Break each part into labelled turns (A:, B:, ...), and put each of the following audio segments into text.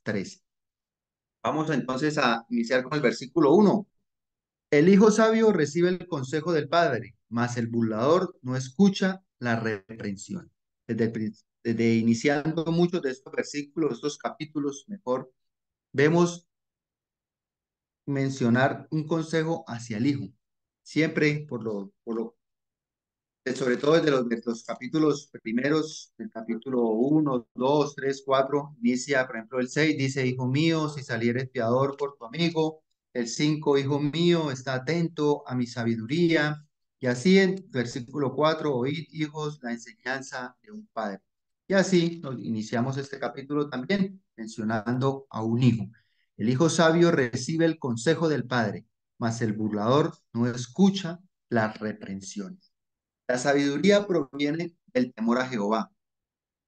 A: 13. Vamos entonces a iniciar con el versículo 1. El hijo sabio recibe el consejo del padre, mas el burlador no escucha la reprensión. Desde iniciando muchos de estos versículos, estos capítulos, mejor, vemos mencionar un consejo hacia el hijo. Siempre sobre todo desde los capítulos primeros, el capítulo 1, 2, 3, 4 inicia, por ejemplo, el 6 dice, hijo mío, si salieres fiador por tu amigo. El 5 hijo mío, está atento a mi sabiduría. Y así en versículo 4 oíd, hijos, la enseñanza de un padre. Y así iniciamos este capítulo también mencionando a un hijo. El hijo sabio recibe el consejo del padre, mas el burlador no escucha las reprensiones. La sabiduría proviene del temor a Jehová.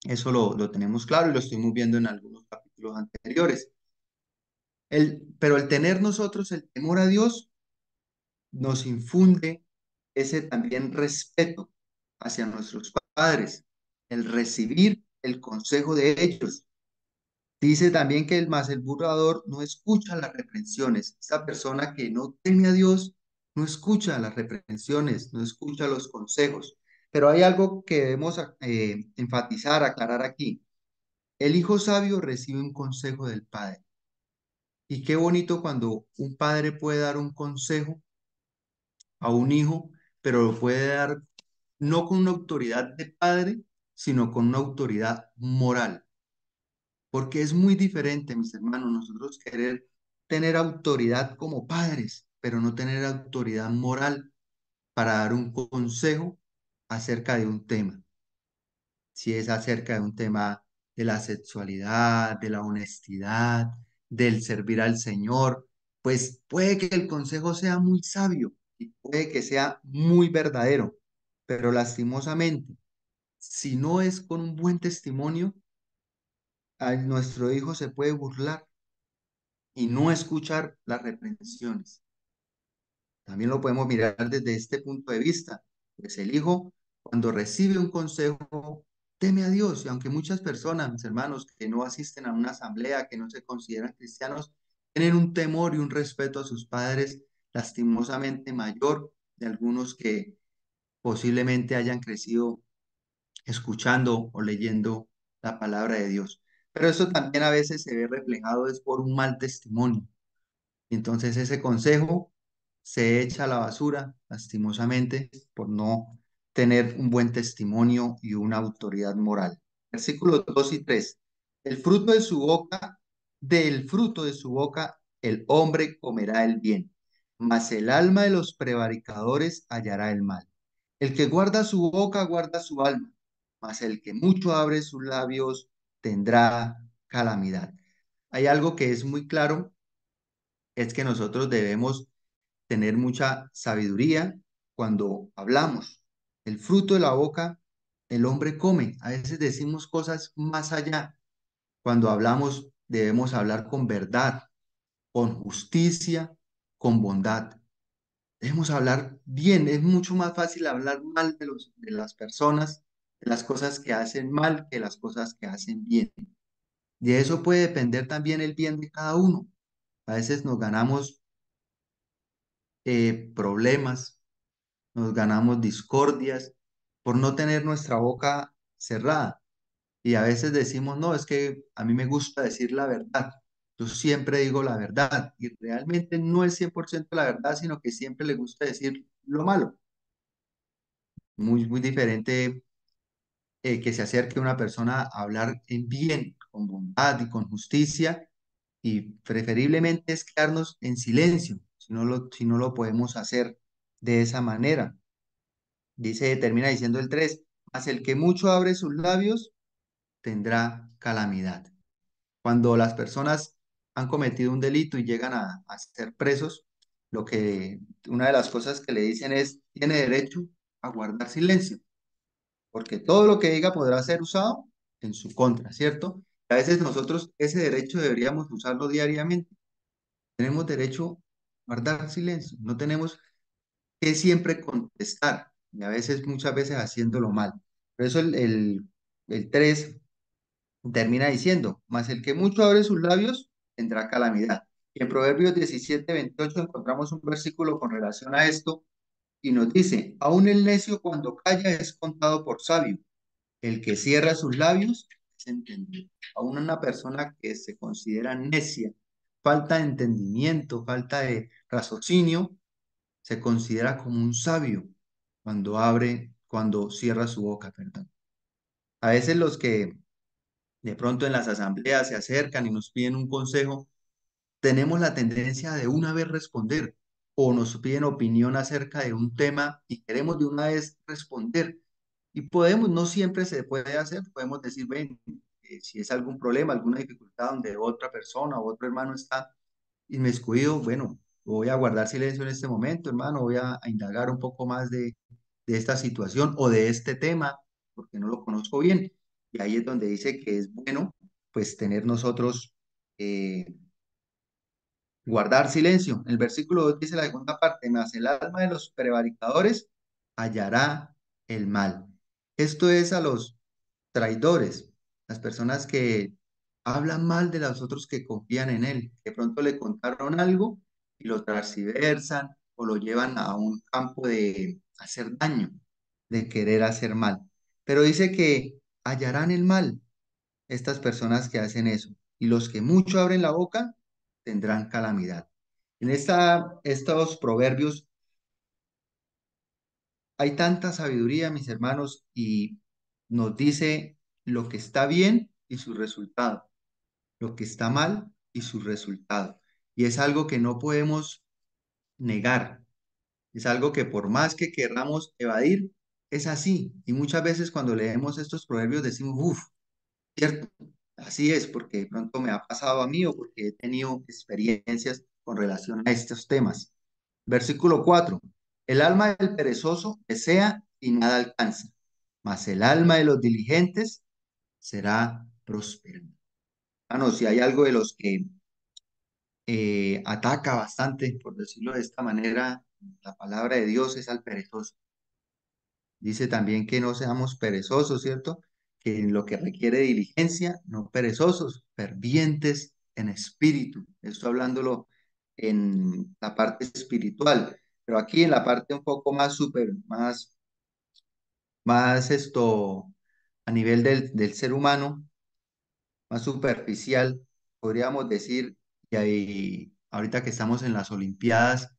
A: Eso lo tenemos claro y lo estuvimos viendo en algunos capítulos anteriores. Pero el tener nosotros el temor a Dios nos infunde ese también respeto hacia nuestros padres, el recibir el consejo de ellos. Dice también que el burlador no escucha las reprensiones. Esa persona que no teme a Dios no escucha las reprensiones, no escucha los consejos. Pero hay algo que debemos enfatizar, aclarar aquí. El hijo sabio recibe un consejo del padre. Y qué bonito cuando un padre puede dar un consejo a un hijo, pero lo puede dar no con una autoridad de padre, sino con una autoridad moral. Porque es muy diferente, mis hermanos, nosotros querer tener autoridad como padres, pero no tener autoridad moral para dar un consejo acerca de un tema. Si es acerca de un tema de la sexualidad, de la honestidad, del servir al Señor, pues puede que el consejo sea muy sabio y puede que sea muy verdadero, pero lastimosamente, si no es con un buen testimonio, a nuestro hijo se puede burlar y no escuchar las reprensiones. También lo podemos mirar desde este punto de vista. Pues el hijo, cuando recibe un consejo, teme a Dios. Y aunque muchas personas, mis hermanos, que no asisten a una asamblea, que no se consideran cristianos, tienen un temor y un respeto a sus padres lastimosamente mayor de algunos que posiblemente hayan crecido escuchando o leyendo la palabra de Dios. Pero eso también a veces se ve reflejado es por un mal testimonio. Entonces ese consejo se echa a la basura, lastimosamente, por no tener un buen testimonio y una autoridad moral. Versículos 2 y 3. El fruto de su boca, del fruto de su boca, el hombre comerá el bien, mas el alma de los prevaricadores hallará el mal. El que guarda su boca guarda su alma, mas el que mucho abre sus labios tendrá calamidad. Hay algo que es muy claro, es que nosotros debemos tener mucha sabiduría cuando hablamos. El fruto de la boca, el hombre come. A veces decimos cosas más allá. Cuando hablamos, debemos hablar con verdad, con justicia, con bondad. Debemos hablar bien. Es mucho más fácil hablar mal de las personas, de las cosas que hacen mal, que las cosas que hacen bien. De eso puede depender también el bien de cada uno. A veces nos ganamos problemas, nos ganamos discordias por no tener nuestra boca cerrada. Y a veces decimos, no, es que a mí me gusta decir la verdad. Yo siempre digo la verdad y realmente no es 100% la verdad, sino que siempre le gusta decir lo malo. Muy, muy diferente que se acerque una persona a hablar en bien, con bondad y con justicia y preferiblemente es quedarnos en silencio si no lo podemos hacer de esa manera. Dice, termina diciendo el 3, mas el que mucho abre sus labios tendrá calamidad. Cuando las personas han cometido un delito y llegan a ser presos, una de las cosas que le dicen es, tiene derecho a guardar silencio, porque todo lo que diga podrá ser usado en su contra, ¿cierto? A veces nosotros ese derecho deberíamos usarlo diariamente. Tenemos derecho a guardar silencio, no tenemos que siempre contestar, y a veces, muchas veces haciéndolo mal. Por eso el 3 Termina diciendo, mas el que mucho abre sus labios tendrá calamidad. Y en Proverbios 17:28 encontramos un versículo con relación a esto y nos dice, aún el necio cuando calla es contado por sabio, el que cierra sus labios es entendido. Aún una persona que se considera necia, falta de entendimiento, falta de raciocinio, se considera como un sabio cuando cierra su boca, perdón. A veces los que de pronto en las asambleas se acercan y nos piden un consejo, tenemos la tendencia de una vez responder o nos piden opinión acerca de un tema y queremos de una vez responder. Y podemos, no siempre se puede hacer, podemos decir, ven, si es algún problema, alguna dificultad donde otra persona o otro hermano está inmiscuido, bueno, voy a guardar silencio en este momento, hermano, voy a indagar un poco más de esta situación o de este tema, porque no lo conozco bien. Y ahí es donde dice que es bueno, pues, tener nosotros, guardar silencio. El versículo 2 dice la segunda parte, mas el alma de los prevaricadores hallará el mal. Esto es a los traidores, las personas que hablan mal de los otros que confían en él, que de pronto le contaron algo y lo transversan o lo llevan a un campo de hacer daño, de querer hacer mal. Pero dice que hallarán el mal estas personas que hacen eso, y los que mucho abren la boca tendrán calamidad. En estos proverbios hay tanta sabiduría, mis hermanos, y nos dice lo que está bien y su resultado, lo que está mal y su resultado. Y es algo que no podemos negar, es algo que por más que queramos evadir, es así. Y muchas veces cuando leemos estos proverbios decimos, uff, cierto, así es, porque de pronto me ha pasado a mí o porque he tenido experiencias con relación a estos temas. Versículo 4. El alma del perezoso desea y nada alcanza, mas el alma de los diligentes será próspera. Bueno, si hay algo de los que ataca bastante, por decirlo de esta manera, la palabra de Dios es al perezoso. Dice también que no seamos perezosos, ¿cierto? Que en lo que requiere diligencia, no perezosos, fervientes en espíritu. Esto hablándolo en la parte espiritual, pero aquí en la parte un poco más más esto, a nivel del ser humano, más superficial, podríamos decir, y ahí, ahorita que estamos en las Olimpiadas,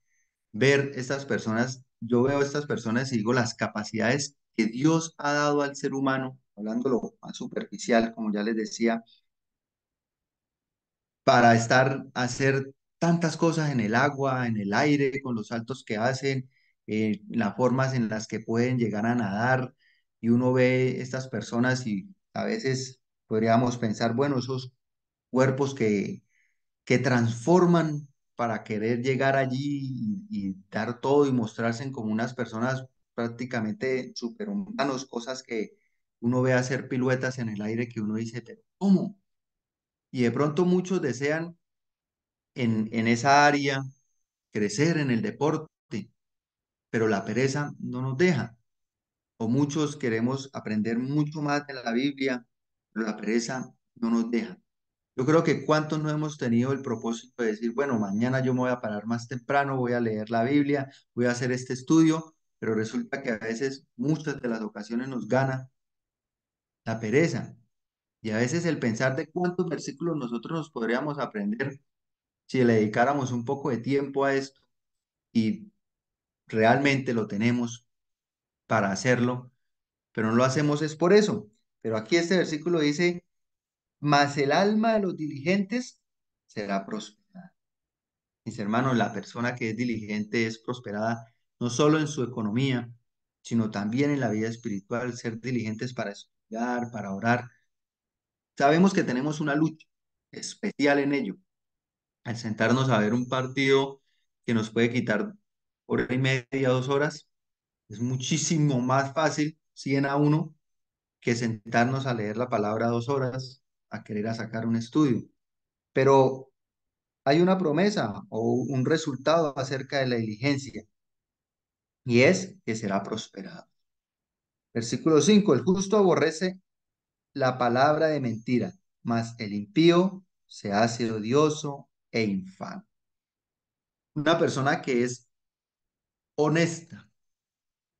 A: ver estas personas, yo veo a estas personas y digo las capacidades que Dios ha dado al ser humano, hablándolo más superficial, como ya les decía, para hacer tantas cosas en el agua, en el aire, con los saltos que hacen, las formas en las que pueden llegar a nadar, y uno ve estas personas y a veces podríamos pensar, bueno, esos cuerpos que transforman para querer llegar allí y dar todo y mostrarse como unas personas prácticamente superhumanos, cosas que uno ve hacer piruetas en el aire que uno dice, pero ¿cómo? Y de pronto muchos desean en esa área crecer en el deporte, pero la pereza no nos deja. O muchos queremos aprender mucho más de la Biblia, pero la pereza no nos deja. Yo creo que cuántos no hemos tenido el propósito de decir, bueno, mañana yo me voy a parar más temprano, voy a leer la Biblia, voy a hacer este estudio, pero resulta que a veces, muchas de las ocasiones nos gana la pereza. Y a veces el pensar de cuántos versículos nosotros nos podríamos aprender si le dedicáramos un poco de tiempo a esto y realmente lo tenemos para hacerlo, pero no lo hacemos es por eso. Pero aquí este versículo dice, mas el alma de los diligentes será próspera. Mis hermanos, la persona que es diligente es prosperada no solo en su economía, sino también en la vida espiritual, ser diligentes para estudiar, para orar. Sabemos que tenemos una lucha especial en ello. Al sentarnos a ver un partido que nos puede quitar hora y media, 2 horas, es muchísimo más fácil, 100-1, que sentarnos a leer la palabra 2 horas, a querer a sacar un estudio. Pero hay una promesa o un resultado acerca de la diligencia y es que será prosperado. Versículo 5, el justo aborrece la palabra de mentira, mas el impío se hace odioso e infame. Una persona que es honesta,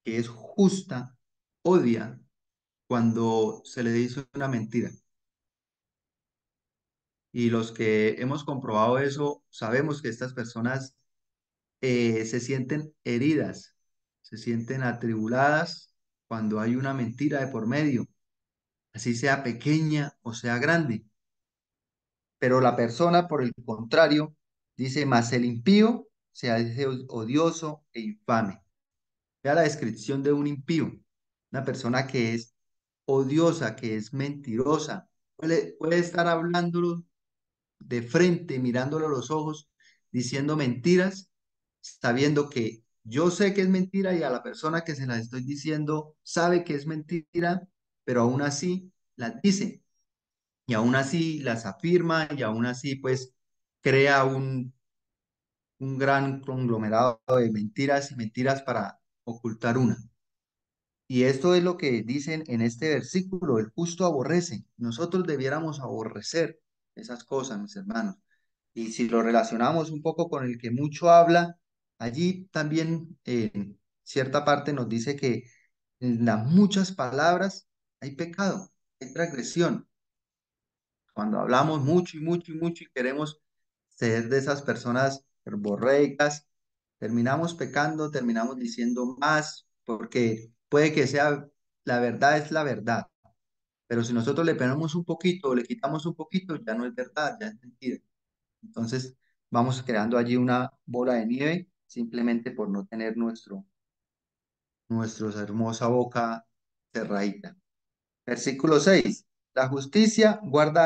A: que es justa, odia cuando se le dice una mentira. Y los que hemos comprobado eso, sabemos que estas personas se sienten heridas, se sienten atribuladas cuando hay una mentira de por medio, así sea pequeña o sea grande. Pero la persona, por el contrario, dice, más el impío se hace odioso e infame. Vea la descripción de un impío, una persona que es odiosa, que es mentirosa. Puede estar hablándolo de frente, mirándolo a los ojos, diciendo mentiras, sabiendo que yo sé que es mentira y a la persona que se las estoy diciendo sabe que es mentira, pero aún así las dice y aún así las afirma y aún así pues crea un gran conglomerado de mentiras y mentiras para ocultar una. Y esto es lo que dicen en este versículo, el justo aborrece. Nosotros debiéramos aborrecer esas cosas, mis hermanos. Y si lo relacionamos un poco con el que mucho habla, allí también en cierta parte nos dice que en las muchas palabras hay pecado, hay transgresión. Cuando hablamos mucho y mucho y mucho y queremos ser de esas personas borreicas, terminamos pecando, terminamos diciendo más, porque puede que sea, la verdad es la verdad, pero si nosotros le ponemos un poquito o le quitamos un poquito, ya no es verdad, ya es mentira. Entonces vamos creando allí una bola de nieve simplemente por no tener nuestra hermosa boca cerradita. Versículo 6. La justicia guarda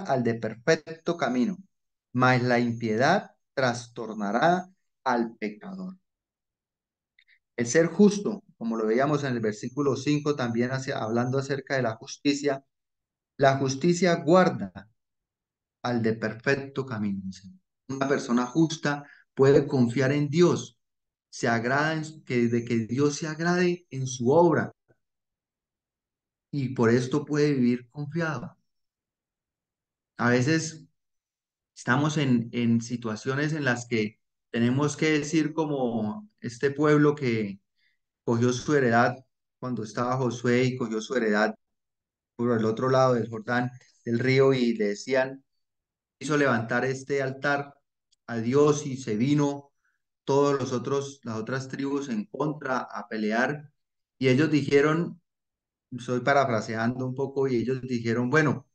A: al de perfecto camino, mas la impiedad trastornará al pecador. El ser justo, como lo veíamos en el versículo 5, también hablando acerca de la justicia guarda al de perfecto camino. Una persona justa puede confiar en Dios, se agrada de que Dios se agrade en su obra y por esto puede vivir confiado. A veces estamos en situaciones en las que tenemos que decir como este pueblo que cogió su heredad cuando estaba Josué y cogió su heredad por el otro lado del Jordán, del río, y le decían, hizo levantar este altar a Dios y se vino las otras tribus en contra a pelear. Y ellos dijeron, estoy parafraseando un poco, y ellos dijeron, bueno,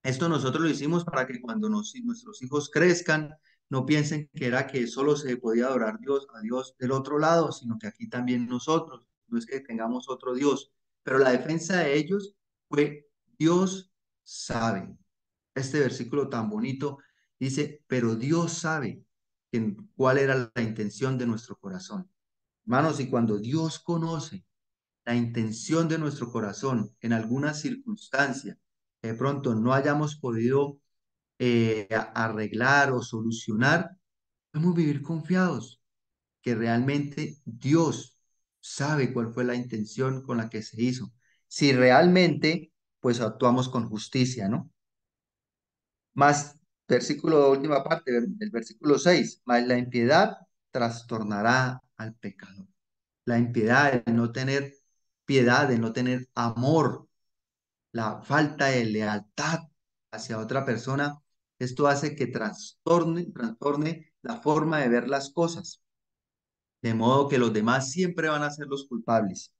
A: esto nosotros lo hicimos para que cuando nuestros hijos crezcan, no piensen que era que solo se podía adorar a Dios del otro lado, sino que aquí también nosotros, no es que tengamos otro Dios. Pero la defensa de ellos fue, Dios sabe. Este versículo tan bonito dice, pero Dios sabe cuál era la intención de nuestro corazón. Hermanos, y cuando Dios conoce la intención de nuestro corazón en alguna circunstancia, de pronto no hayamos podido arreglar o solucionar, podemos vivir confiados que realmente Dios sabe cuál fue la intención con la que se hizo. Si realmente, pues actuamos con justicia, ¿no? Más, versículo, última parte, el versículo 6, más la impiedad trastornará al pecador. La impiedad, el no tener piedad, el no tener amor, la falta de lealtad hacia otra persona, esto hace que trastorne la forma de ver las cosas, de modo que los demás siempre van a ser los culpables.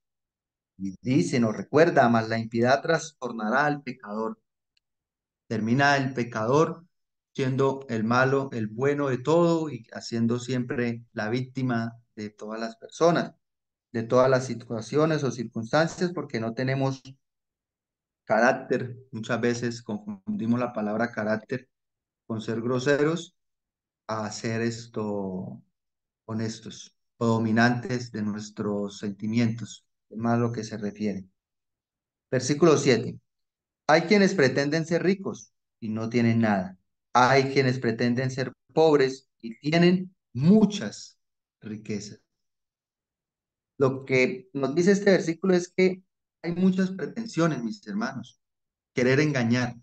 A: Y dice, nos recuerda, más la impiedad trastornará al pecador. Termina el pecador siendo el malo, el bueno de todo y haciendo siempre la víctima de todas las personas, de todas las situaciones o circunstancias, porque no tenemos carácter. Muchas veces confundimos la palabra carácter con ser groseros a ser honestos o dominantes de nuestros sentimientos, es más lo que se refiere. Versículo 7. Hay quienes pretenden ser ricos y no tienen nada. Hay quienes pretenden ser pobres y tienen muchas riquezas. Lo que nos dice este versículo es que Hay muchas pretensiones, mis hermanos, querer engañar.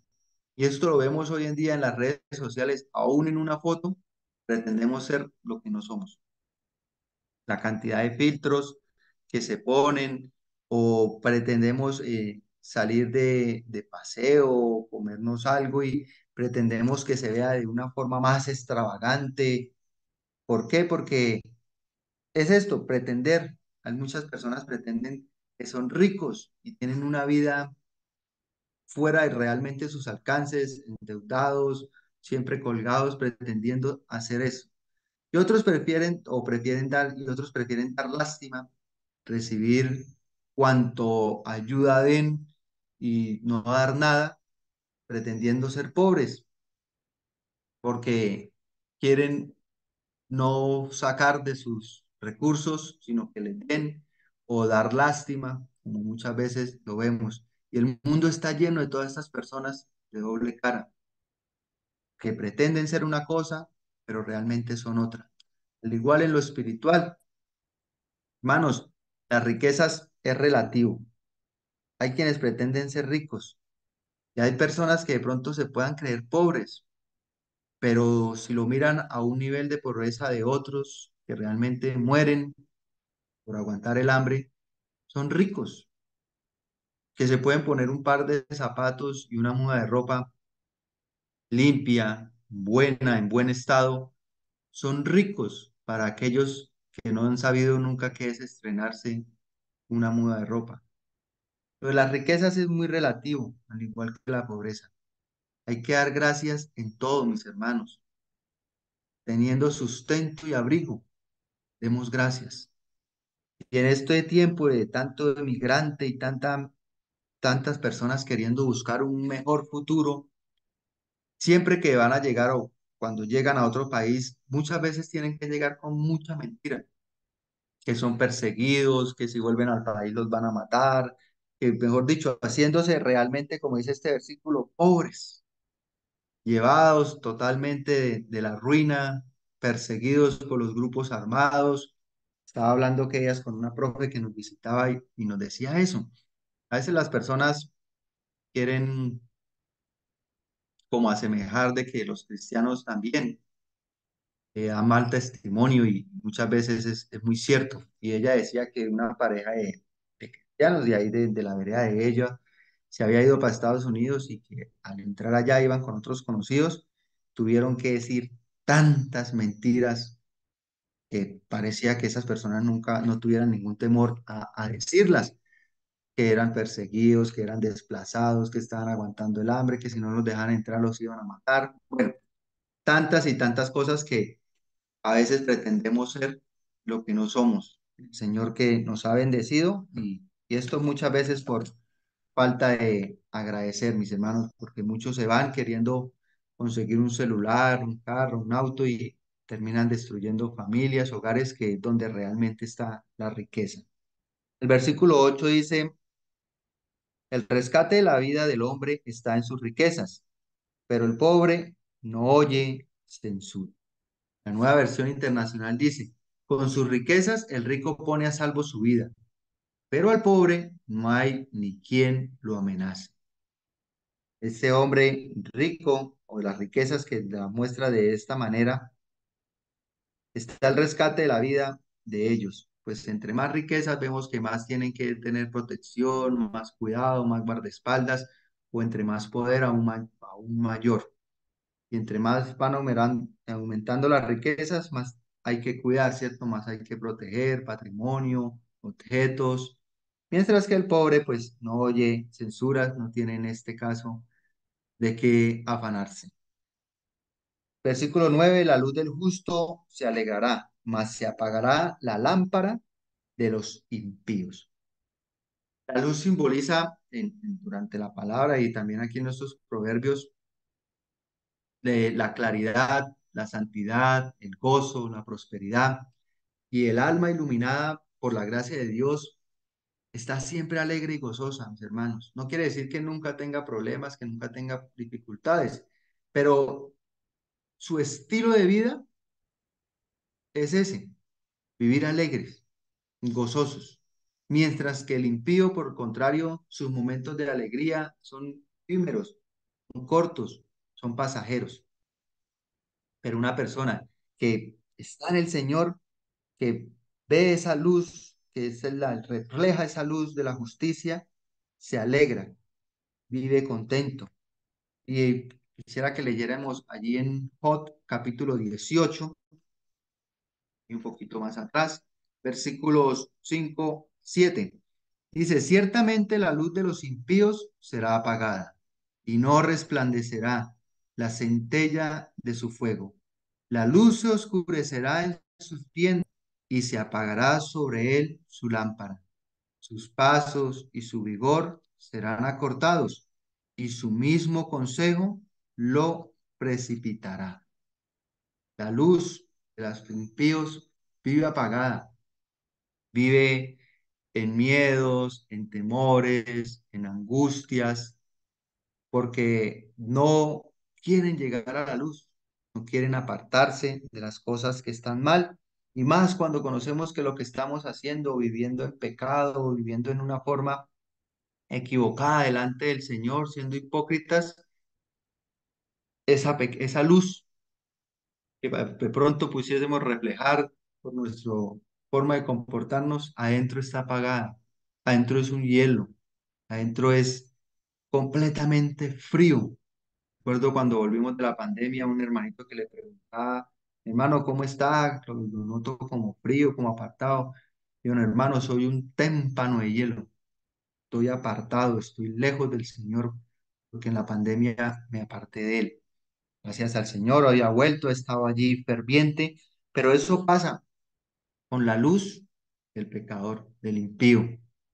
A: Y esto lo vemos hoy en día en las redes sociales, aún en una foto, pretendemos ser lo que no somos. La cantidad de filtros que se ponen o pretendemos salir de paseo, comernos algo y pretendemos que se vea de una forma más extravagante. ¿Por qué? Porque es esto, pretender. Hay muchas personas pretenden que son ricos y tienen una vida fuera de realmente sus alcances, endeudados, siempre colgados, pretendiendo hacer eso. Y otros prefieren dar, y otros prefieren dar lástima, recibir cuanto ayuda den y no dar nada, pretendiendo ser pobres, porque quieren no sacar de sus recursos, sino que les den o dar lástima, como muchas veces lo vemos. Y el mundo está lleno de todas estas personas de doble cara, que pretenden ser una cosa, pero realmente son otra. Al igual en lo espiritual, hermanos, las riquezas es relativo. Hay quienes pretenden ser ricos y hay personas que de pronto se puedan creer pobres, pero si lo miran a un nivel de pobreza de otros que realmente mueren por aguantar el hambre, son ricos, que se pueden poner un par de zapatos y una muda de ropa limpia, buena, en buen estado, son ricos para aquellos que no han sabido nunca qué es estrenarse una muda de ropa. Lo de las riquezas es muy relativo, al igual que la pobreza. Hay que dar gracias en todo, mis hermanos. Teniendo sustento y abrigo, demos gracias. Y en este tiempo de tanto emigrante y tantas personas queriendo buscar un mejor futuro, siempre que van a llegar o cuando llegan a otro país, muchas veces tienen que llegar con mucha mentira, que son perseguidos, que si vuelven al país los van a matar, que mejor dicho, haciéndose realmente, como dice este versículo, pobres, llevados totalmente de la ruina, perseguidos por los grupos armados. Estaba hablando que ellas con una profe que nos visitaba y nos decía eso. A veces las personas quieren como asemejar de que los cristianos también dan mal testimonio y muchas veces es muy cierto. Y ella decía que una pareja de cristianos de ahí de la vereda de ella se había ido para Estados Unidos y que al entrar allá iban con otros conocidos, tuvieron que decir tantas mentiras que parecía que esas personas nunca no tuvieran ningún temor a decirlas, que eran perseguidos, que eran desplazados, que estaban aguantando el hambre, que si no los dejaban entrar los iban a matar. Bueno, tantas y tantas cosas que a veces pretendemos ser lo que no somos. El Señor que nos ha bendecido y esto muchas veces por falta de agradecer, mis hermanos, porque muchos se van queriendo conseguir un celular, un carro, un auto y terminan destruyendo familias, hogares, que es donde realmente está la riqueza. El versículo 8 dice, el rescate de la vida del hombre está en sus riquezas, pero el pobre no oye censura. La nueva versión internacional dice, con sus riquezas el rico pone a salvo su vida, pero al pobre no hay ni quien lo amenace. Este hombre rico o las riquezas que la muestra de esta manera, está el rescate de la vida de ellos. Pues entre más riquezas vemos que más tienen que tener protección, más cuidado, más guardaespaldas, o entre más poder aún mayor. Y entre más van aumentando las riquezas, más hay que cuidar, ¿cierto? Más hay que proteger patrimonio, objetos. Mientras que el pobre, pues, no oye censuras, no tiene en este caso de qué afanarse. Versículo 9: la luz del justo se alegrará, mas se apagará la lámpara de los impíos. La luz simboliza durante la palabra y también aquí en nuestros proverbios de la claridad, la santidad, el gozo, la prosperidad. Y el alma iluminada por la gracia de Dios está siempre alegre y gozosa, mis hermanos. No quiere decir que nunca tenga problemas, que nunca tenga dificultades, pero su estilo de vida es ese, vivir alegres, gozosos. Mientras que el impío, por el contrario, sus momentos de alegría son efímeros, son cortos, son pasajeros. Pero una persona que está en el Señor, que ve esa luz, que refleja esa luz de la justicia, se alegra, vive contento. Y quisiera que leyéramos allí en Jod, capítulo 18 y un poquito más atrás, versículos 5 7. Dice, ciertamente la luz de los impíos será apagada y no resplandecerá la centella de su fuego. La luz se oscurecerá en sus tiendas y se apagará sobre él su lámpara. Sus pasos y su vigor serán acortados y su mismo consejo lo precipitará. La luz de los impíos vive apagada, vive en miedos, en temores, en angustias, porque no quieren llegar a la luz, no quieren apartarse de las cosas que están mal, y más cuando conocemos que lo que estamos haciendo, viviendo en pecado, viviendo en una forma equivocada delante del Señor, siendo hipócritas, esa luz que de pronto pusiésemos reflejar por nuestra forma de comportarnos, adentro está apagada, adentro es un hielo, adentro es completamente frío. Recuerdo cuando volvimos de la pandemia, un hermanito que le preguntaba, hermano, ¿cómo está? Lo noto como frío, como apartado. Y un hermano, soy un témpano de hielo, estoy apartado, estoy lejos del Señor, porque en la pandemia me aparté de Él. Gracias al Señor, había vuelto, estaba allí ferviente, pero eso pasa con la luz del pecador, del impío.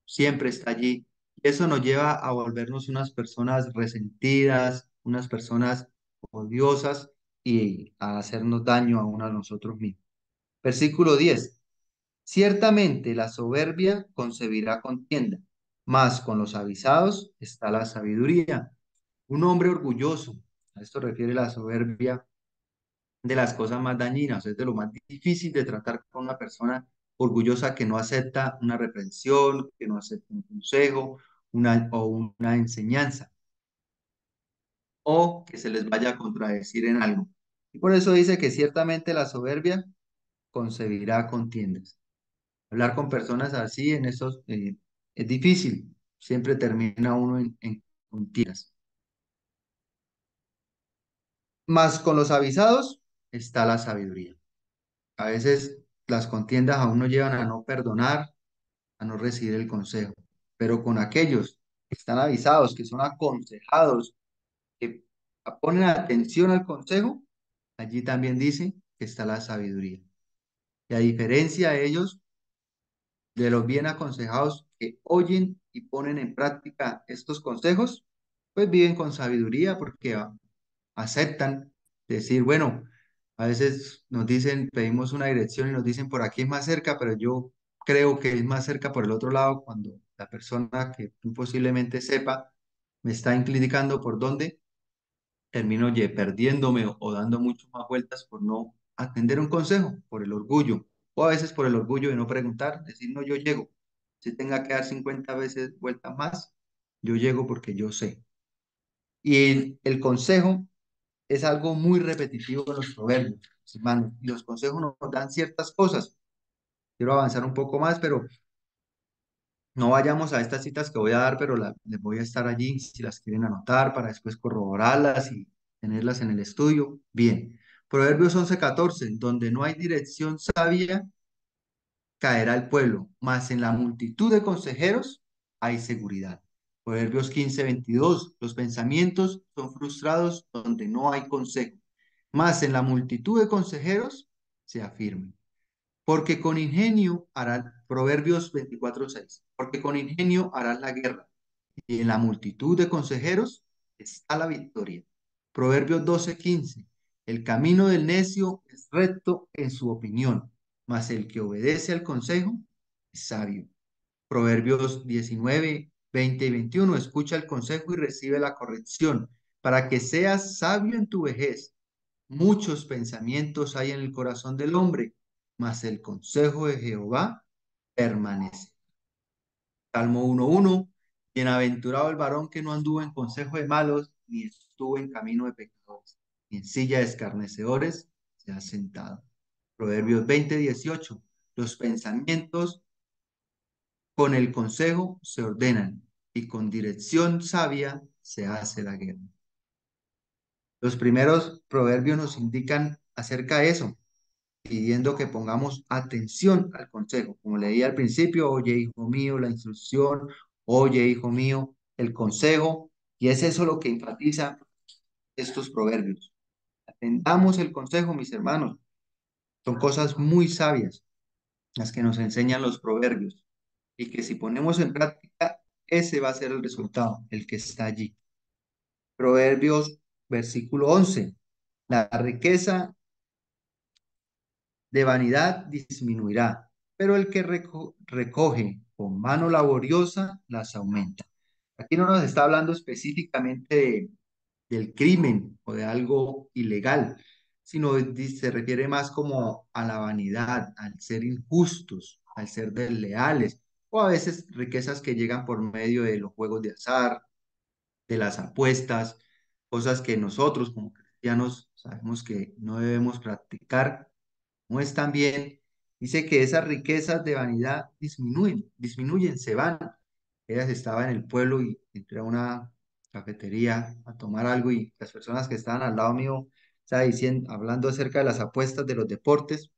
A: Siempre está allí. Eso nos lleva a volvernos unas personas resentidas, unas personas odiosas y a hacernos daño aún a nosotros mismos. Versículo 10. Ciertamente la soberbia concebirá contienda, mas con los avisados está la sabiduría. Un hombre orgulloso, a esto refiere la soberbia, de las cosas más dañinas, es de lo más difícil de tratar con una persona orgullosa que no acepta una reprensión, que no acepta un consejo, una enseñanza, o que se les vaya a contradecir en algo. Y por eso dice que ciertamente la soberbia concebirá contiendas. Hablar con personas así en esos es difícil, siempre termina uno en contiendas. Más con los avisados está la sabiduría. A veces las contiendas a uno llevan a no perdonar, a no recibir el consejo, pero con aquellos que están avisados, que son aconsejados, que ponen atención al consejo, allí también dice que está la sabiduría. Y a diferencia de ellos, de los bien aconsejados que oyen y ponen en práctica estos consejos, pues viven con sabiduría porque aceptan decir, bueno, a veces nos dicen, pedimos una dirección y nos dicen por aquí es más cerca, pero yo creo que es más cerca por el otro lado cuando la persona que posiblemente sepa me está indicando por dónde, termino perdiéndome o dando mucho más vueltas por no atender un consejo, por el orgullo, o a veces por el orgullo de no preguntar, decir, no, yo llego. Si tenga que dar 50 veces vueltas más, yo llego porque yo sé. Y el consejo es algo muy repetitivo en los proverbios, hermanos, y los consejos nos dan ciertas cosas. Quiero avanzar un poco más, pero no vayamos a estas citas que voy a dar, pero les voy a estar allí si las quieren anotar para después corroborarlas y tenerlas en el estudio. Bien. Proverbios 11:14, donde no hay dirección sabia, caerá el pueblo, mas en la multitud de consejeros hay seguridad. Proverbios 15:22, los pensamientos son frustrados donde no hay consejo, mas en la multitud de consejeros se afirman. Porque con ingenio harán, Proverbios 24:6, porque con ingenio harán la guerra, y en la multitud de consejeros está la victoria. Proverbios 12:15, el camino del necio es recto en su opinión, mas el que obedece al consejo es sabio. Proverbios 19:20 y 21, escucha el consejo y recibe la corrección, para que seas sabio en tu vejez. Muchos pensamientos hay en el corazón del hombre, mas el consejo de Jehová permanece. Salmo 1:1. Bienaventurado el varón que no anduvo en consejo de malos, ni estuvo en camino de pecadores, ni en silla de escarnecedores se ha sentado. Proverbios 20:18. Los pensamientos con el consejo se ordenan y con dirección sabia se hace la guerra. Los primeros proverbios nos indican acerca de eso, pidiendo que pongamos atención al consejo. Como leí al principio, oye, hijo mío, la instrucción, oye, hijo mío, el consejo, y es eso lo que enfatiza estos proverbios. Atendamos el consejo, mis hermanos. Son cosas muy sabias las que nos enseñan los proverbios y que si ponemos en práctica, ese va a ser el resultado, el que está allí. Proverbios, versículo 11. La riqueza de vanidad disminuirá, pero el que recoge con mano laboriosa las aumenta. Aquí no nos está hablando específicamente del crimen o de algo ilegal, sino se refiere más como a la vanidad, al ser injustos, al ser desleales, o a veces riquezas que llegan por medio de los juegos de azar, de las apuestas, cosas que nosotros como cristianos sabemos que no debemos practicar. No están bien. Dice que esas riquezas de vanidad disminuyen, se van. Ellas estaban en el pueblo y entré a una cafetería a tomar algo y las personas que estaban al lado mío, estaba diciendo, hablando acerca de las apuestas de los deportes,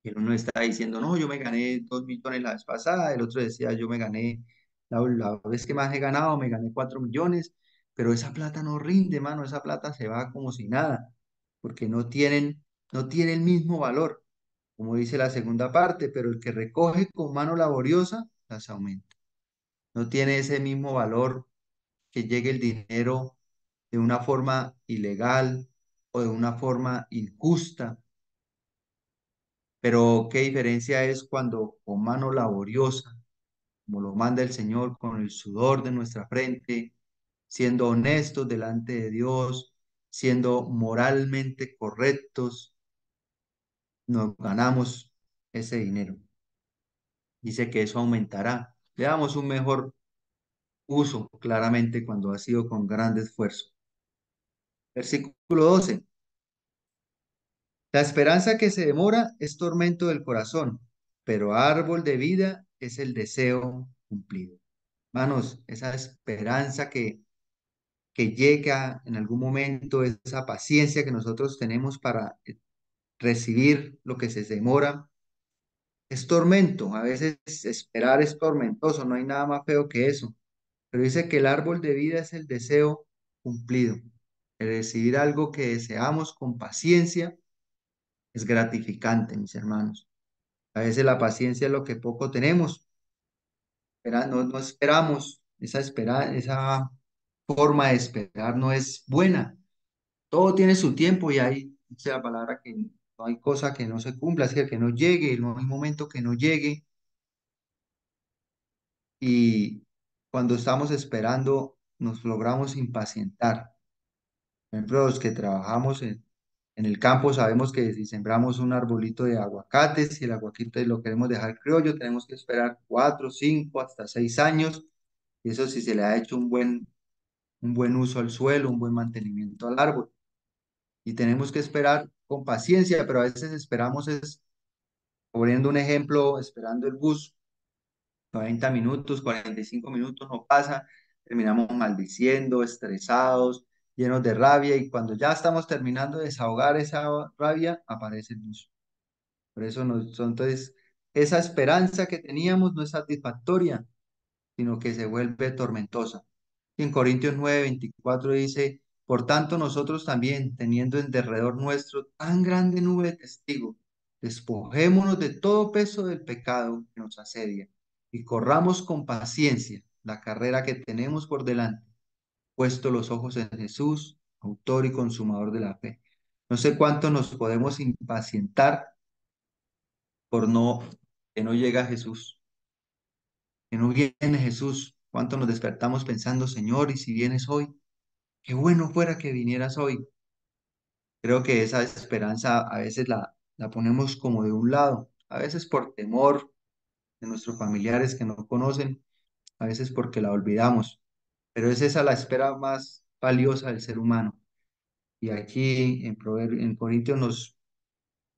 A: y uno estaba diciendo, no, yo me gané 2 millones la vez pasada, el otro decía, yo me gané, la vez que más he ganado, me gané 4 millones, pero esa plata no rinde, mano, esa plata se va como si nada, porque no tiene el mismo valor, como dice la segunda parte, pero el que recoge con mano laboriosa, las aumenta. No tiene ese mismo valor que llegue el dinero de una forma ilegal o de una forma injusta. Pero qué diferencia es cuando con mano laboriosa, como lo manda el Señor, con el sudor de nuestra frente, siendo honestos delante de Dios, siendo moralmente correctos, nos ganamos ese dinero. Dice que eso aumentará. Le damos un mejor uso claramente cuando ha sido con gran esfuerzo. Versículo 12. La esperanza que se demora es tormento del corazón, pero árbol de vida es el deseo cumplido. Manos, esa esperanza que llega en algún momento, esa paciencia que nosotros tenemos para recibir lo que se demora, es tormento. A veces esperar es tormentoso, no hay nada más feo que eso. Pero dice que el árbol de vida es el deseo cumplido. El recibir algo que deseamos con paciencia es gratificante, mis hermanos. A veces la paciencia es lo que poco tenemos. No esperamos, esa forma de esperar no es buena. Todo tiene su tiempo y hay, dice la palabra, que no hay cosa que no se cumpla, así que no llegue, no hay momento que no llegue. Y cuando estamos esperando, nos logramos impacientar. Por ejemplo, los que trabajamos en el campo sabemos que si sembramos un arbolito de aguacates, si el aguacate lo queremos dejar criollo, tenemos que esperar 4, 5, hasta 6 años. Y eso si se le ha hecho un buen uso al suelo, un buen mantenimiento al árbol. Y tenemos que esperar con paciencia, pero a veces esperamos es, poniendo un ejemplo, esperando el bus, 90 minutos, 45 minutos, no pasa, terminamos maldiciendo, estresados, llenos de rabia, y cuando ya estamos terminando de desahogar esa rabia, aparece el bus. Por eso entonces, esa esperanza que teníamos no es satisfactoria, sino que se vuelve tormentosa. Y en Corintios 9:24 dice, por tanto nosotros también, teniendo en derredor nuestro tan grande nube de testigos, despojémonos de todo peso del pecado que nos asedia y corramos con paciencia la carrera que tenemos por delante, puesto los ojos en Jesús, autor y consumador de la fe. No sé cuánto nos podemos impacientar por que no llega Jesús, que no viene Jesús. Cuánto nos despertamos pensando, Señor, y si vienes hoy, qué bueno fuera que vinieras hoy. Creo que esa esperanza a veces la ponemos como de un lado, a veces por temor de nuestros familiares que no conocen, a veces porque la olvidamos, pero es esa la espera más valiosa del ser humano. Y aquí en Corintios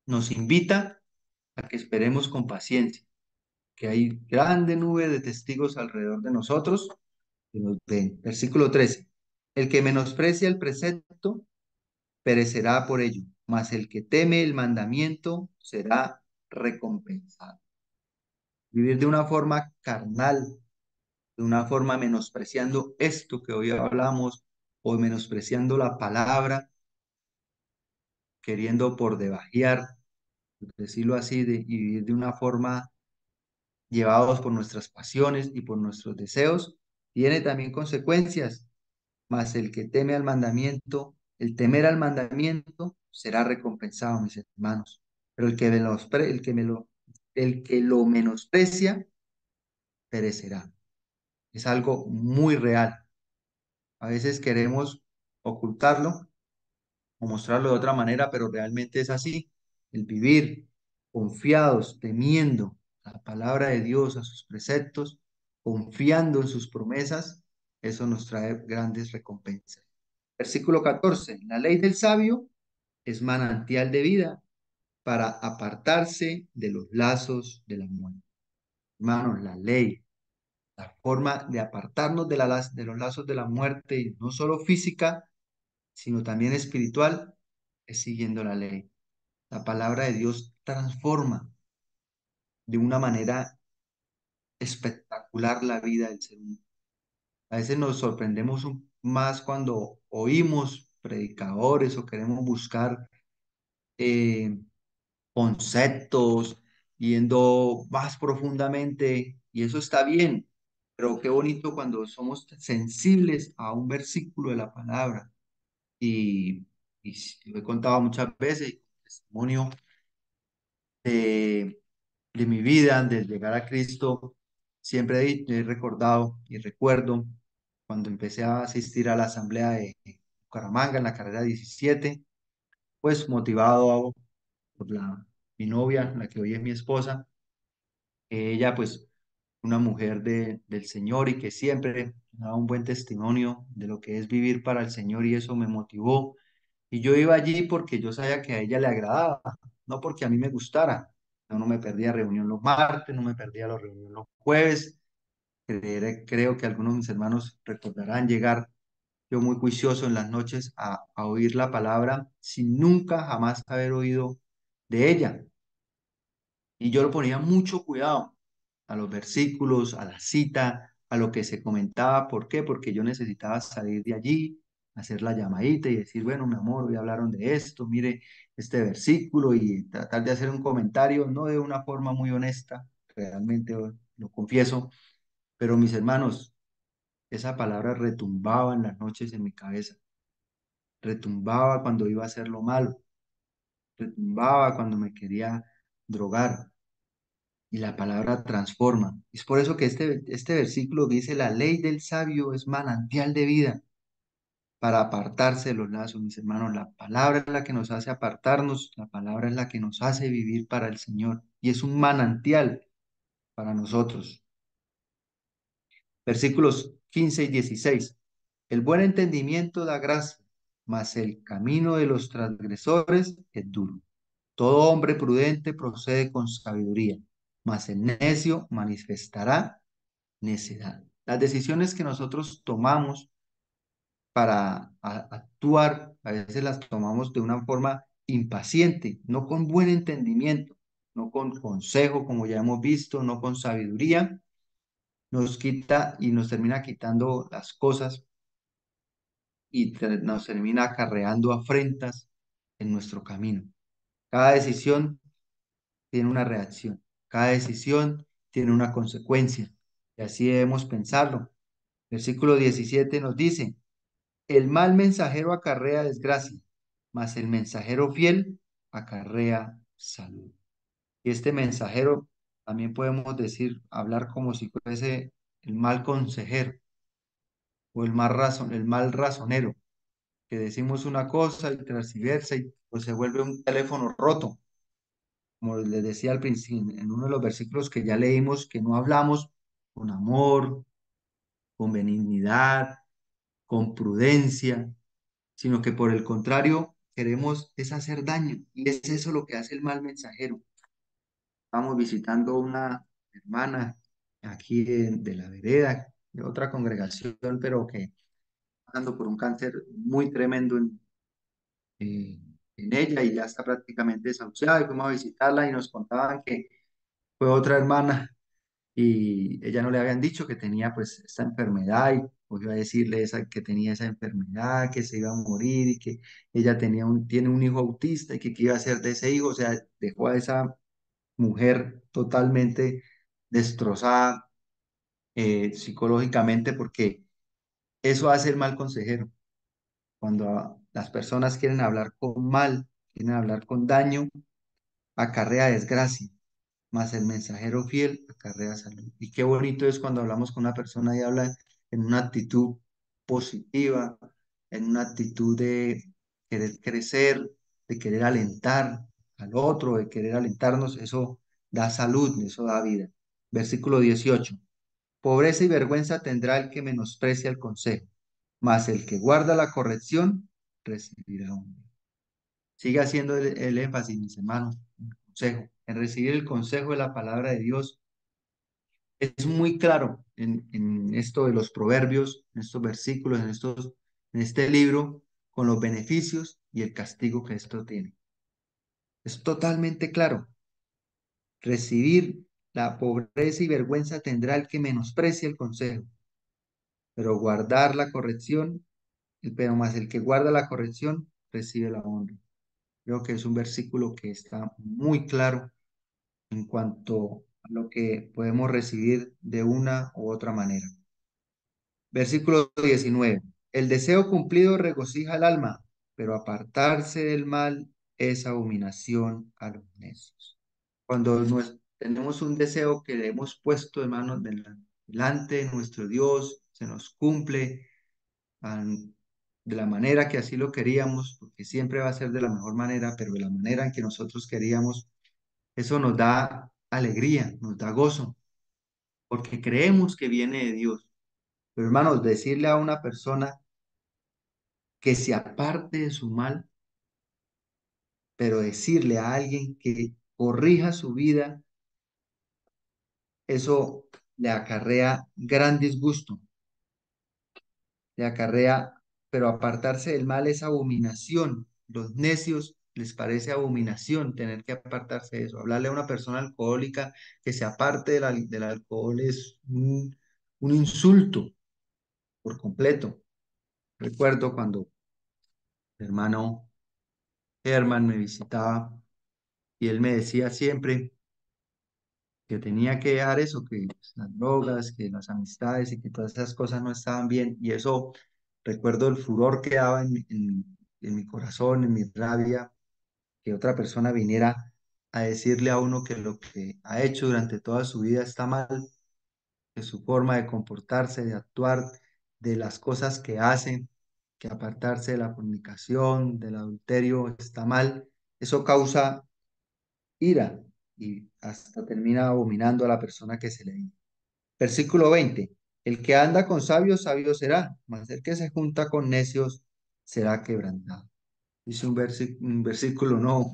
A: nos invita a que esperemos con paciencia, que hay grande nube de testigos alrededor de nosotros que nos ven. Versículo 13. El que menosprecia el precepto perecerá por ello, mas el que teme el mandamiento será recompensado. Vivir de una forma carnal, de una forma menospreciando esto que hoy hablamos, o menospreciando la palabra, queriendo por debajear, decirlo así, y vivir de una forma llevados por nuestras pasiones y por nuestros deseos, tiene también consecuencias, mas el que teme al mandamiento, el temer al mandamiento será recompensado, mis hermanos. Pero el que lo menosprecia perecerá. Es algo muy real. A veces queremos ocultarlo o mostrarlo de otra manera, pero realmente es así. El vivir confiados, temiendo a la palabra de Dios, a sus preceptos, confiando en sus promesas, eso nos trae grandes recompensas. Versículo 14. La ley del sabio es manantial de vida para apartarse de los lazos de la muerte. Hermanos, la ley, la forma de apartarnos de los lazos de la muerte, no solo física, sino también espiritual, es siguiendo la ley. La palabra de Dios transforma de una manera espectacular la vida del ser humano. A veces nos sorprendemos más cuando oímos predicadores o queremos buscar eh, conceptos, yendo más profundamente, y eso está bien, pero qué bonito cuando somos sensibles a un versículo de la palabra. Y, lo he contado muchas veces, testimonio de, de mi vida, de llegar a Cristo, siempre he recordado y recuerdo cuando empecé a asistir a la asamblea de Bucaramanga en la carrera 17, pues motivado por mi novia, la que hoy es mi esposa, ella pues una mujer del Señor y que siempre daba un buen testimonio de lo que es vivir para el Señor y eso me motivó. Y yo iba allí porque yo sabía que a ella le agradaba, no porque a mí me gustara. Yo no me perdía reunión los martes, no me perdía la reunión los jueves. Creo que algunos de mis hermanos recordarán llegar yo muy juicioso en las noches a oír la palabra sin nunca jamás haber oído de ella. Y yo lo ponía mucho cuidado a los versículos, a la cita, a lo que se comentaba. ¿Por qué? Porque yo necesitaba salir de allí, hacer la llamadita y decir, bueno, mi amor, hoy hablaron de esto, mire este versículo y tratar de hacer un comentario, no de una forma muy honesta, realmente lo confieso, pero mis hermanos, esa palabra retumbaba en las noches en mi cabeza, retumbaba cuando iba a hacer lo malo, retumbaba cuando me quería drogar, y la palabra transforma. Es por eso que este versículo dice, la ley del sabio es manantial de vida para apartarse de los lazos, mis hermanos. La palabra es la que nos hace apartarnos, la palabra es la que nos hace vivir para el Señor y es un manantial para nosotros. Versículos 15 y 16. El buen entendimiento da gracia, mas el camino de los transgresores es duro. Todo hombre prudente procede con sabiduría, mas el necio manifestará necedad. Las decisiones que nosotros tomamos para actuar, a veces las tomamos de una forma impaciente, no con buen entendimiento, no con consejo, como ya hemos visto, no con sabiduría, nos quita y nos termina quitando las cosas y nos termina acarreando afrentas en nuestro camino. Cada decisión tiene una reacción, cada decisión tiene una consecuencia y así debemos pensarlo. Versículo 17 nos dice, el mal mensajero acarrea desgracia, mas el mensajero fiel acarrea salud. Y este mensajero también podemos decir, hablar como si fuese el mal consejero o el mal razonero, que decimos una cosa y transversa y pues se vuelve un teléfono roto. Como les decía al principio, en uno de los versículos que ya leímos, que no hablamos con amor, con benignidad, con prudencia, sino que por el contrario queremos es hacer daño. Y es eso lo que hace el mal mensajero. Estamos visitando una hermana aquí de la vereda, de otra congregación, pero que pasando por un cáncer muy tremendo eh, en ella y ya está prácticamente desahuciada y fuimos a visitarla y nos contaban que fue otra hermana y ella no le habían dicho que tenía pues esta enfermedad y pues iba a decirle que tenía esa enfermedad, que se iba a morir y que ella tiene un hijo autista y que qué iba a hacer de ese hijo, o sea, dejó a esa mujer totalmente destrozada psicológicamente porque eso hace el mal consejero. Cuando las personas quieren hablar con mal, quieren hablar con daño, acarrea desgracia, mas el mensajero fiel acarrea salud. Y qué bonito es cuando hablamos con una persona y habla en una actitud positiva, en una actitud de querer crecer, de querer alentar al otro, de querer alentarnos, eso da salud, eso da vida. Versículo 18. Pobreza y vergüenza tendrá el que menosprecia el consejo, mas el que guarda la corrección recibirá honra. Sigue haciendo el énfasis, mis hermanos, en el consejo, en recibir el consejo de la palabra de Dios. Es muy claro en esto de los proverbios, en estos versículos, en este libro, con los beneficios y el castigo que esto tiene. Es totalmente claro. Recibir la pobreza y vergüenza tendrá el que menosprecia el consejo, pero guardar la corrección, pero más el que guarda la corrección recibe la honra. Creo que es un versículo que está muy claro en cuanto a lo que podemos recibir de una u otra manera. Versículo 19. El deseo cumplido regocija el alma, pero apartarse del mal es abominación a los necios. Cuando tenemos un deseo que le hemos puesto de manos delante de nuestro Dios, se nos cumple de la manera que así lo queríamos, porque siempre va a ser de la mejor manera, pero de la manera en que nosotros queríamos, eso nos da alegría, nos da gozo, porque creemos que viene de Dios. Pero hermanos, decirle a una persona que se aparte de su mal, pero decirle a alguien que corrija su vida, eso le acarrea gran disgusto, le acarrea, pero apartarse del mal es abominación. Los necios les parece abominación tener que apartarse de eso. Hablarle a una persona alcohólica que se aparte del alcohol es un insulto por completo. Recuerdo cuando mi hermano Herman me visitaba y él me decía siempre que tenía que dejar eso, que pues, las drogas, que las amistades y que todas esas cosas no estaban bien. Y eso, recuerdo el furor que daba en mi corazón, en mi rabia, que otra persona viniera a decirle a uno que lo que ha hecho durante toda su vida está mal, que su forma de comportarse, de actuar, de las cosas que hacen, que apartarse de la fornicación, del adulterio, está mal. Eso causa ira y hasta termina abominando a la persona que se le dice. Versículo 20. El que anda con sabios, sabio será, mas el que se junta con necios será quebrantado. Dice un versículo, no,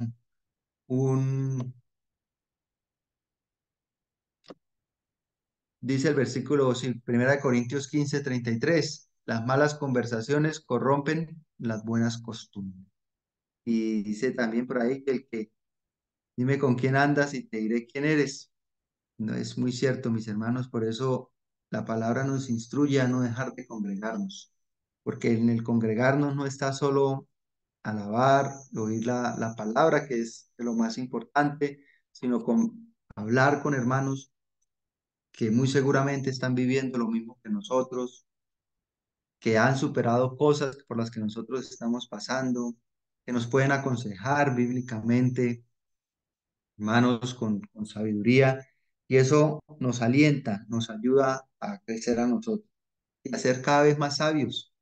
A: un, dice el versículo, sí, 1 Corintios 15:33. Las malas conversaciones corrompen las buenas costumbres. Y dice también por ahí que dime con quién andas y te diré quién eres. No es muy cierto, mis hermanos, por eso la palabra nos instruye a no dejar de congregarnos, porque en el congregarnos no está solo alabar, oír la palabra, que es de lo más importante, sino con hablar con hermanos que muy seguramente están viviendo lo mismo que nosotros, que han superado cosas por las que nosotros estamos pasando, que nos pueden aconsejar bíblicamente, hermanos con sabiduría, y eso nos alienta, nos ayuda a crecer a nosotros y a ser cada vez más sabios,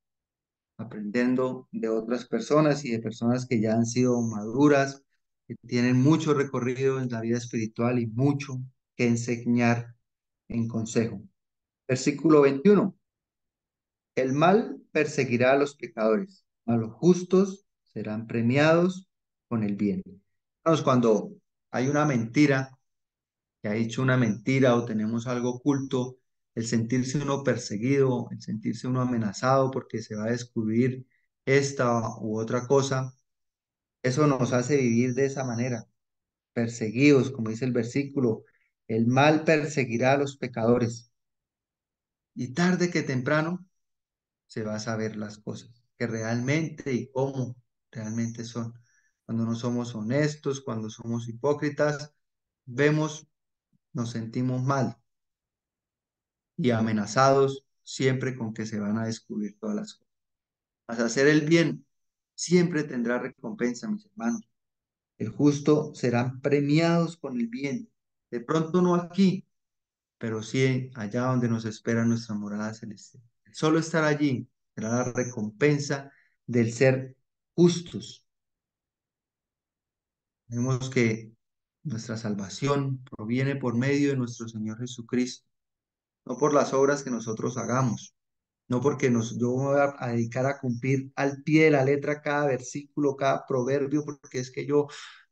A: aprendiendo de otras personas y de personas que ya han sido maduras, que tienen mucho recorrido en la vida espiritual y mucho que enseñar en consejo. Versículo 21. El mal perseguirá a los pecadores, a los justos serán premiados con el bien. Hermanos, cuando hay una mentira, que ha dicho una mentira o tenemos algo oculto, el sentirse uno perseguido, el sentirse uno amenazado porque se va a descubrir esta u otra cosa, eso nos hace vivir de esa manera, perseguidos, como dice el versículo, el mal perseguirá a los pecadores y tarde que temprano se va a saber las cosas, que realmente y cómo realmente son. Cuando no somos honestos, cuando somos hipócritas, vemos, nos sentimos mal y amenazados siempre con que se van a descubrir todas las cosas. Mas hacer el bien siempre tendrá recompensa, mis hermanos. El justo serán premiados con el bien. De pronto no aquí, pero sí allá donde nos espera nuestra morada celestial. Solo estar allí será la recompensa del ser justos. Vemos que nuestra salvación proviene por medio de nuestro Señor Jesucristo, no por las obras que nosotros hagamos, no porque yo me voy a dedicar a cumplir al pie de la letra cada versículo, cada proverbio, porque es que yo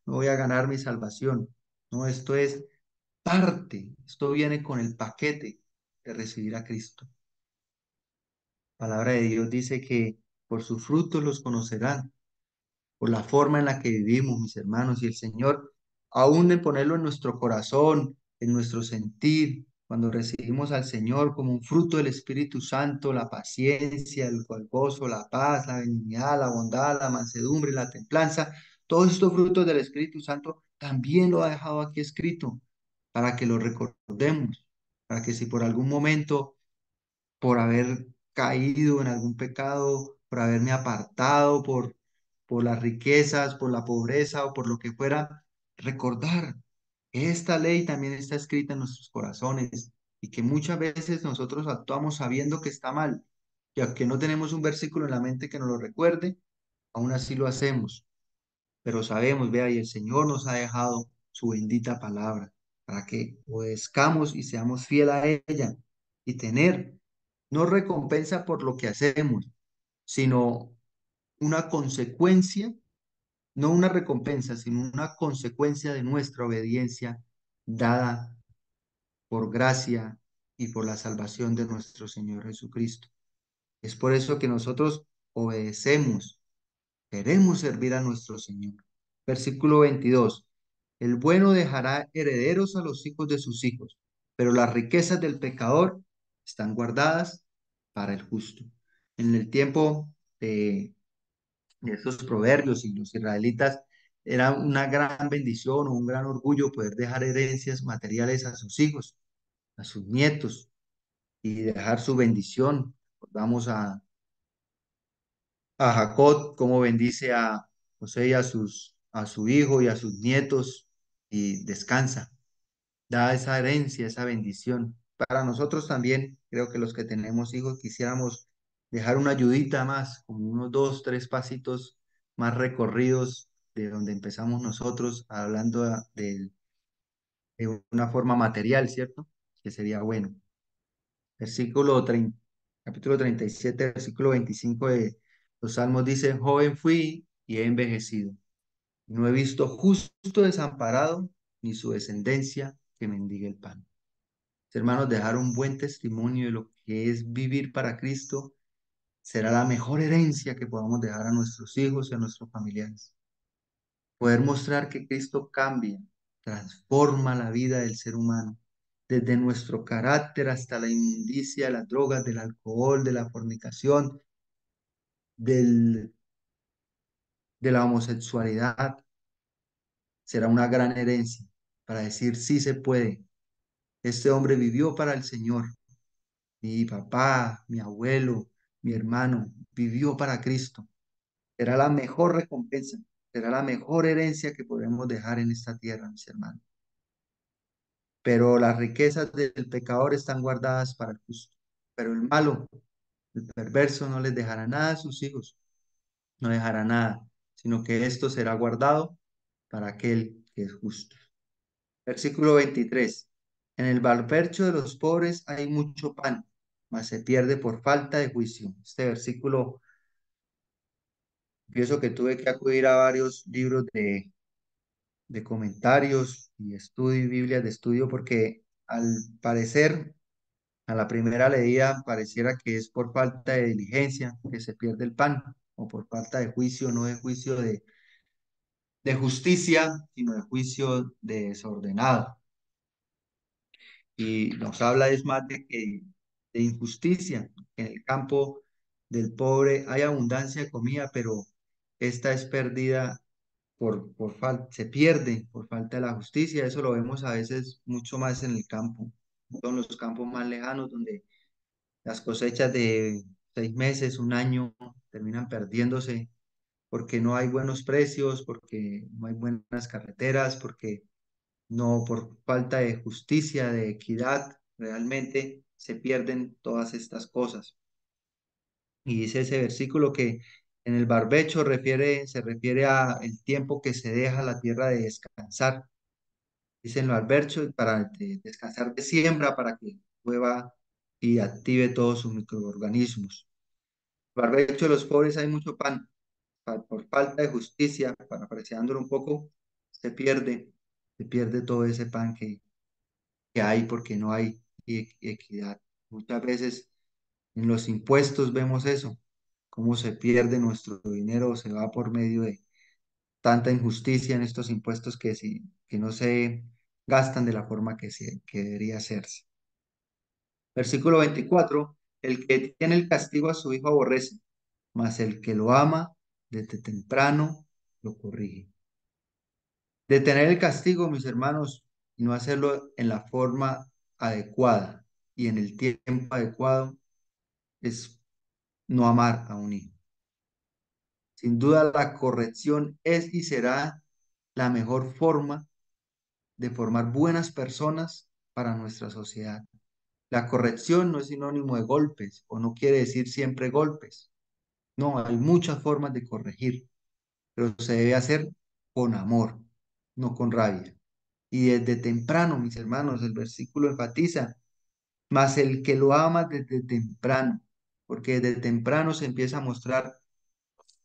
A: no voy a ganar mi salvación. No, esto es parte, esto viene con el paquete de recibir a Cristo. La palabra de Dios dice que por sus frutos los conocerán, por la forma en la que vivimos, mis hermanos, y el Señor, aún de ponerlo en nuestro corazón, en nuestro sentir, cuando recibimos al Señor como un fruto del Espíritu Santo, la paciencia, el gozo, la paz, la benignidad, la bondad, la mansedumbre, la templanza, todos estos frutos del Espíritu Santo también lo ha dejado aquí escrito para que lo recordemos, para que si por algún momento por haber caído en algún pecado, por haberme apartado, por las riquezas, por la pobreza o por lo que fuera, recordar que esta ley también está escrita en nuestros corazones y que muchas veces nosotros actuamos sabiendo que está mal, y aunque no tenemos un versículo en la mente que nos lo recuerde, aún así lo hacemos, pero sabemos, vea, y el Señor nos ha dejado su bendita palabra para que obedezcamos y seamos fieles a ella y tener no recompensa por lo que hacemos, sino una consecuencia, no una recompensa, sino una consecuencia de nuestra obediencia dada por gracia y por la salvación de nuestro Señor Jesucristo. Es por eso que nosotros obedecemos, queremos servir a nuestro Señor. Versículo 22. El bueno dejará herederos a los hijos de sus hijos, pero las riquezas del pecador están guardadas para el justo. En el tiempo de estos proverbios y los israelitas, era una gran bendición o un gran orgullo poder dejar herencias materiales a sus hijos, a sus nietos y dejar su bendición. Vamos a Jacob, cómo bendice a José y a su hijo y a sus nietos y descansa, da esa herencia, esa bendición. Para nosotros también, creo que los que tenemos hijos quisiéramos dejar una ayudita más, como unos dos, tres pasitos más recorridos de donde empezamos nosotros, hablando de una forma material, ¿cierto? Que sería bueno. Versículo 30, capítulo 37, versículo 25 de los Salmos dice, joven fui y he envejecido. No he visto justo desamparado, ni su descendencia que mendigue el pan. Hermanos, dejar un buen testimonio de lo que es vivir para Cristo será la mejor herencia que podamos dejar a nuestros hijos y a nuestros familiares. Poder mostrar que Cristo cambia, transforma la vida del ser humano, desde nuestro carácter hasta la inmundicia de las drogas, del alcohol, de la fornicación, del, de la homosexualidad, será una gran herencia para decir sí se puede. Este hombre vivió para el Señor. Mi papá, mi abuelo, mi hermano vivió para Cristo. Será la mejor recompensa, será la mejor herencia que podemos dejar en esta tierra, mis hermanos. Pero las riquezas del pecador están guardadas para el justo. Pero el malo, el perverso, no les dejará nada a sus hijos, no dejará nada, sino que esto será guardado para aquel que es justo. Versículo 23. En el barbecho de los pobres hay mucho pan, mas se pierde por falta de juicio. Este versículo, pienso que tuve que acudir a varios libros de comentarios y estudio, y Biblias de estudio, porque al parecer, a la primera leída, pareciera que es por falta de diligencia que se pierde el pan, o por falta de juicio, no de juicio de justicia, sino de juicio desordenado. Y nos habla es más de injusticia. En el campo del pobre hay abundancia de comida, pero esta es perdida por falta, se pierde por falta de la justicia. Eso lo vemos a veces mucho más en el campo, en los campos más lejanos, donde las cosechas de 6 meses, un año, terminan perdiéndose porque no hay buenos precios, porque no hay buenas carreteras, porque no, por falta de justicia, de equidad, realmente se pierden todas estas cosas. Y dice ese versículo que en el barbecho se refiere a el tiempo que se deja la tierra de descansar. Dice en el barbecho para descansar de siembra para que mueva y active todos sus microorganismos. El barbecho de los pobres hay mucho pan, por falta de justicia, parafraseándolo un poco, se pierde todo ese pan que hay porque no hay equidad. Muchas veces en los impuestos vemos eso, cómo se pierde nuestro dinero, se va por medio de tanta injusticia en estos impuestos que no se gastan de la forma que debería hacerse. Versículo 24, el que tiene el castigo a su hijo aborrece, mas el que lo ama desde temprano lo corrige. Detener el castigo, mis hermanos, y no hacerlo en la forma adecuada y en el tiempo adecuado es no amar a un hijo. Sin duda, la corrección es y será la mejor forma de formar buenas personas para nuestra sociedad. La corrección no es sinónimo de golpes o no quiere decir siempre golpes. No, hay muchas formas de corregir, pero se debe hacer con amor, no con rabia. Y desde temprano, mis hermanos, el versículo enfatiza, mas el que lo ama desde temprano, porque desde temprano se empieza a mostrar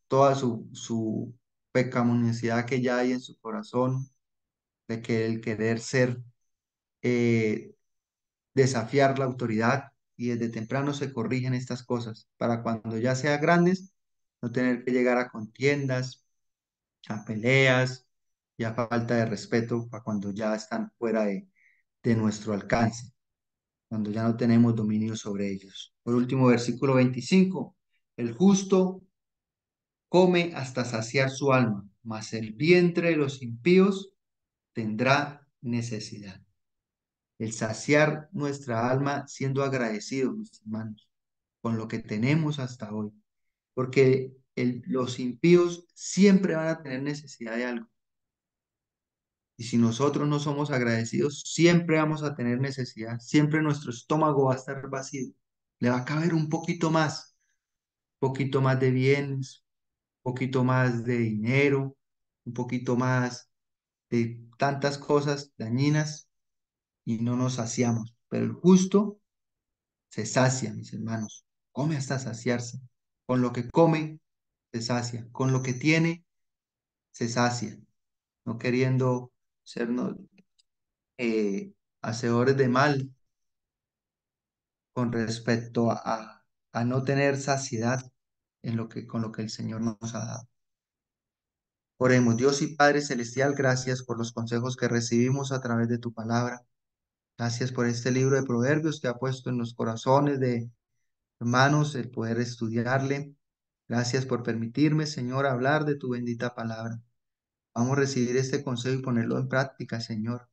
A: toda su pecaminosidad que ya hay en su corazón, de que el querer ser, eh, desafiar la autoridad, y desde temprano se corrigen estas cosas, para cuando ya sean grandes, no tener que llegar a contiendas, a peleas y a falta de respeto, para cuando ya están fuera de nuestro alcance, cuando ya no tenemos dominio sobre ellos. Por último, versículo 25, el justo come hasta saciar su alma, mas el vientre de los impíos tendrá necesidad. El saciar nuestra alma siendo agradecidos, mis hermanos, con lo que tenemos hasta hoy, porque los impíos siempre van a tener necesidad de algo. Y si nosotros no somos agradecidos, siempre vamos a tener necesidad, siempre nuestro estómago va a estar vacío. Le va a caber un poquito más de bienes, un poquito más de dinero, un poquito más de tantas cosas dañinas y no nos saciamos. Pero el justo se sacia, mis hermanos, come hasta saciarse. Con lo que come, se sacia. Con lo que tiene, se sacia. No queriendo sernos hacedores de mal con respecto a no tener saciedad con lo que el Señor nos ha dado. Oremos, Dios y Padre Celestial, gracias por los consejos que recibimos a través de tu palabra. Gracias por este libro de Proverbios que ha puesto en los corazones de hermanos el poder estudiarle. Gracias por permitirme, Señor, hablar de tu bendita palabra. Vamos a recibir este consejo y ponerlo en práctica, Señor.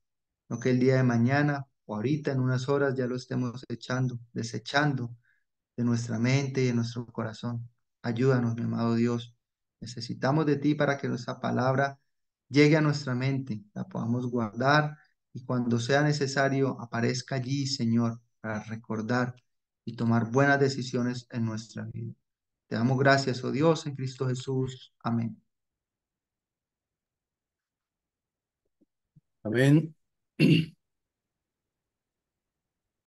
A: No que el día de mañana o ahorita en unas horas ya lo estemos desechando de nuestra mente y de nuestro corazón. Ayúdanos, mi amado Dios. Necesitamos de ti para que nuestra palabra llegue a nuestra mente, la podamos guardar y cuando sea necesario aparezca allí, Señor, para recordar y tomar buenas decisiones en nuestra vida. Te damos gracias, oh Dios, en Cristo Jesús. Amén.
B: Amén.